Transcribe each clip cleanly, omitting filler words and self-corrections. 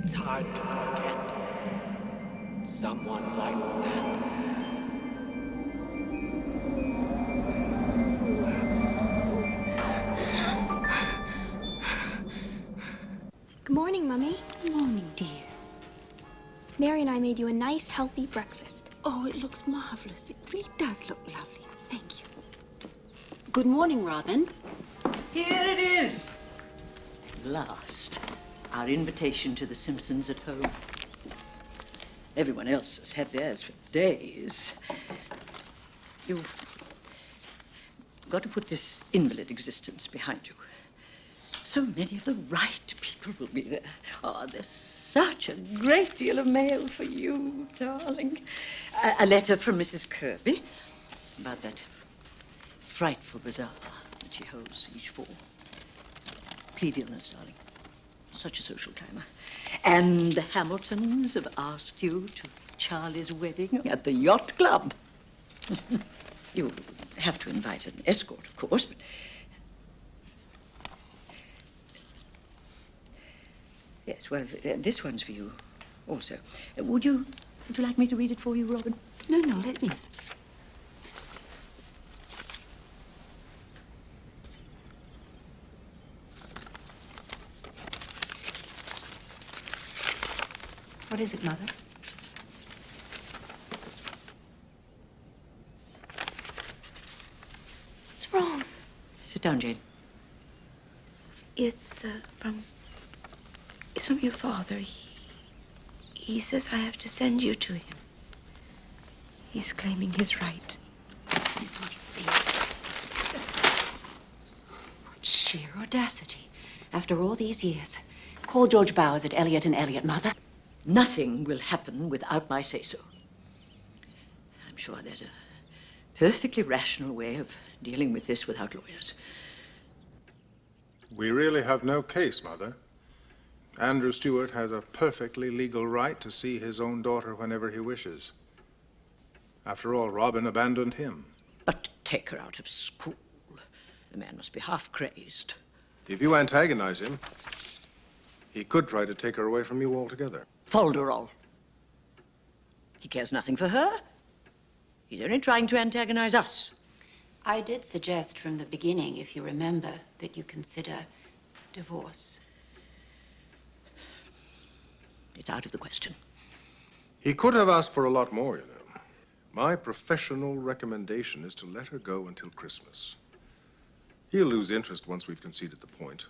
It's hard to forget someone like that. Good morning, Mummy. Good morning, dear. Mary and I made you a nice, healthy breakfast. Oh, it looks marvelous. It really does look lovely. Thank you. Good morning, Robin. Here it is. At last, our invitation to the Simpsons at home. Everyone else has had theirs for days. You've got to put this invalid existence behind you. So many of the right people will be there. Oh, there's such a great deal of mail for you, darling. A letter from Mrs. Kirby about that frightful bazaar that she holds each fall. Plead illness, darling. Such a social climber. And the Hamiltons have asked you to Charlie's wedding at the yacht club. You'll have to invite an escort, of course, but... Yes, well, this one's for you also. Would you like me to read it for you, Robin? No, let me. What is it, Mother? What's wrong? Sit down, Jane. It's from your father. He says I have to send you to him. He's claiming his right. Let me see it. What sheer audacity. After all these years. Call George Bowers at Elliot and Elliot, Mother. Nothing will happen without my say-so. I'm sure there's a perfectly rational way of dealing with this without lawyers. We really have no case, Mother. Andrew Stewart has a perfectly legal right to see his own daughter whenever he wishes. After all, Robin abandoned him. But to take her out of school, the man must be half crazed. If you antagonize him, he could try to take her away from you altogether. Folderol. He cares nothing for her. He's only trying to antagonize us. I did suggest from the beginning, if you remember, that you consider divorce. It's out of the question. He could have asked for a lot more, you know. My professional recommendation is to let her go until Christmas. He'll lose interest once we've conceded the point.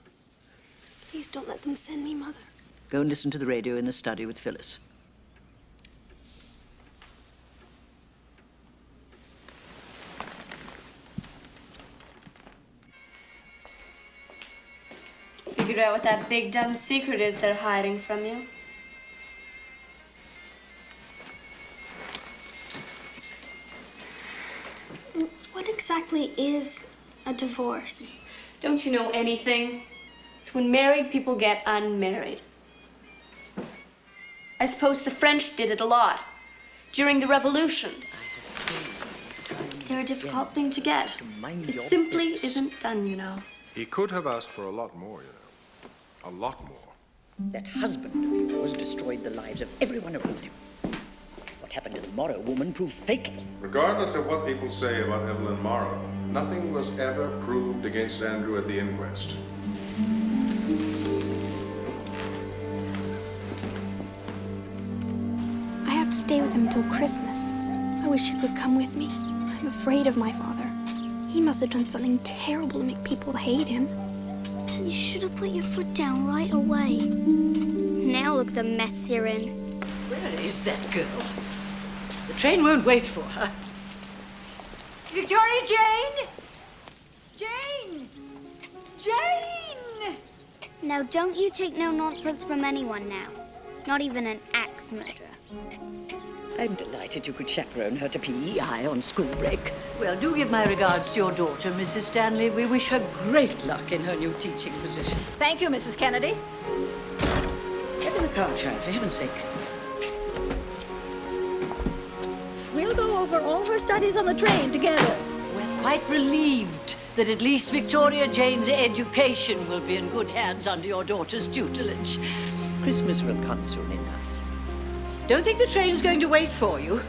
Please don't let them send me, Mother. Go and listen to the radio in the study with Phyllis. Figured out what that big dumb secret is they're hiding from you. What exactly is a divorce? Don't you know anything? It's when married people get unmarried. I suppose the French did it a lot during the Revolution. They're a difficult thing to get. It simply isn't done, you know. He could have asked for a lot more, you know. A lot more. That husband of yours destroyed the lives of everyone around him. What happened to the Morrow woman proved fatal. Regardless of what people say about Evelyn Morrow, nothing was ever proved against Andrew at the inquest. I have to stay with him until Christmas. I wish you could come with me. I'm afraid of my father. He must have done something terrible to make people hate him. You should have put your foot down right away. Now look the mess you're in. Where is that girl? The train won't wait for her. Victoria Jane! Jane! Jane! Now don't you take no nonsense from anyone now. Not even an axe murderer. I'm delighted you could chaperone her to PEI on school break. Well, do give my regards to your daughter, Mrs. Stanley. We wish her great luck in her new teaching position. Thank you, Mrs. Kennedy. Get in the car, child, for heaven's sake. We'll go over all her studies on the train together. We're quite relieved that at least Victoria Jane's education will be in good hands under your daughter's tutelage. Christmas will come soon enough. Don't think the train's going to wait for you.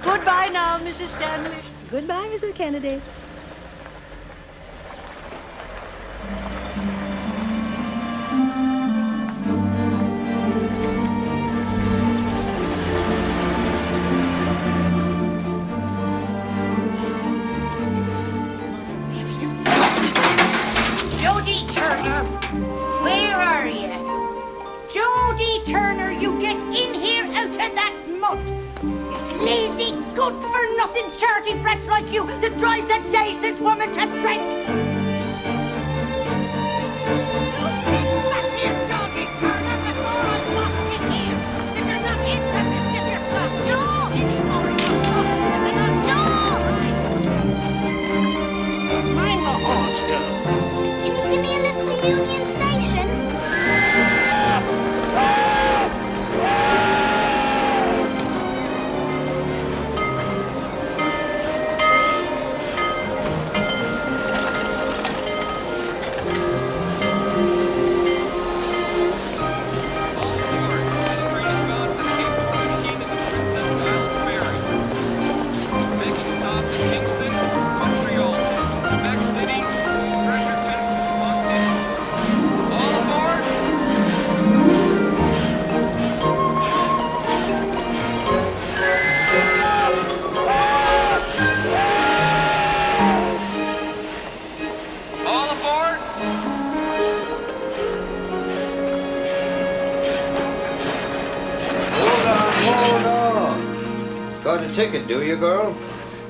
Goodbye now, Mrs. Stanley. Goodbye, Mrs. Kennedy. Jodie Turner, where are you? Jodie Turner, you get in here out of that mud. It's lazy, good-for-nothing charity brats like you that drives a decent woman to drink. Back here, Jodie Turner, before I box you here. If you're not into mischief, you're not. Stop! Stop! Mind the horse, girl. Can you give me a lift to Union Station? Got a ticket, do you, girl?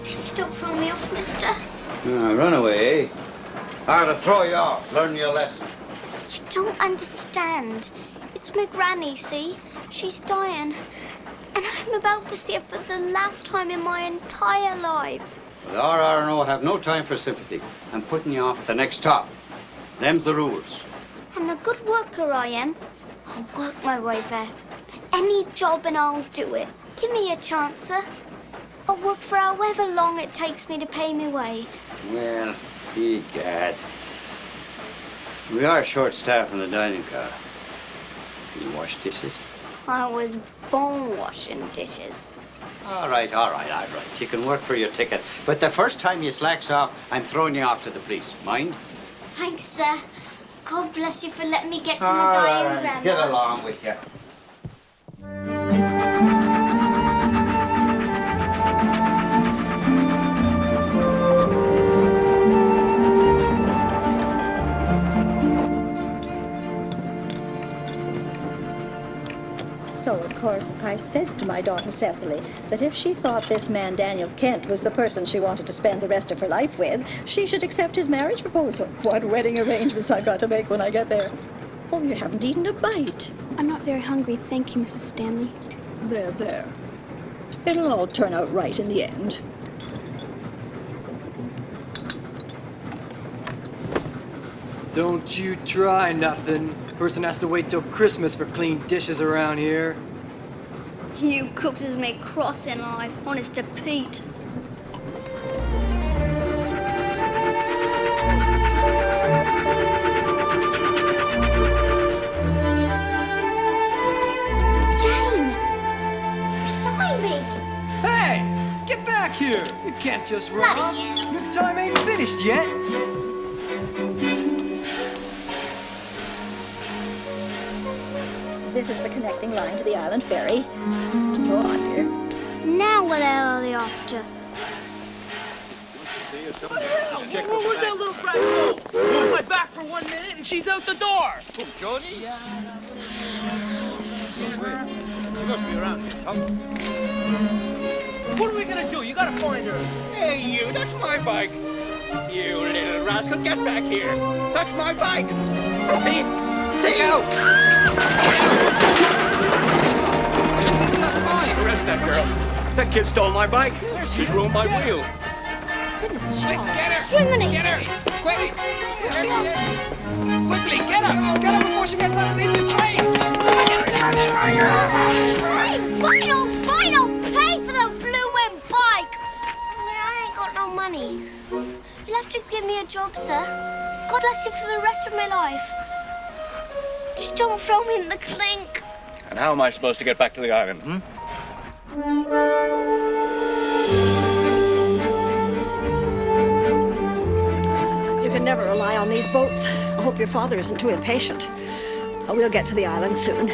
Please don't throw me off, mister. Run away, eh? I ought to throw you off. Learn your lesson. You don't understand. It's my granny, see? She's dying. And I'm about to see her for the last time in my entire life. The RRNO have no time for sympathy. I'm putting you off at the next stop. Them's the rules. I'm a good worker, I am. I'll work my way there. Any job and I'll do it. Give me a chance, sir. I'll work for however long it takes me to pay me way. Well, egad. We are short-staffed in the dining car. Can you wash dishes? I was born washing dishes. All right. You can work for your ticket. But the first time you slacks off, I'm throwing you off to the police. Mind? Thanks, sir. God bless you for letting me get to my dying grandma. Get along with you. So, of course, I said to my daughter Cecily that if she thought this man Daniel Kent was the person she wanted to spend the rest of her life with, she should accept his marriage proposal. What wedding arrangements I've got to make when I get there. Oh, you haven't eaten a bite. I'm not very hungry, thank you, Mrs. Stanley. There. It'll all turn out right in the end. Don't you try nothing. Person has to wait till Christmas for clean dishes around here. You cookses make cross in life, honest to Pete. Jane! Blimey! Hey! Get back here! You can't just run off. Bloody hell. Your time ain't finished yet. This is the connecting line to the island ferry. Go on, dear. Now what the hell are they after? Where'd that little brat go? Moved my back for 1 minute and she's out the door. Who, Jodie? She must be around here somewhere. What are we gonna do? You gotta find her. Hey, you, that's my bike. You little rascal, get back here. That's my bike. Thief! See you! Arrest that girl. That kid stole my bike. She ruined my wheel. Goodness, Quick, get her! Jiminy! Get her! Quick! There she is. Quickly, get her! Get her before she gets underneath the train. Fine, I'll pay for the bloomin' bike. Only I ain't got no money. You'll have to give me a job, sir. God bless you for the rest of my life. Just don't throw me in the clink. And how am I supposed to get back to the island, You can never rely on these boats. I hope your father isn't too impatient. We'll get to the island soon.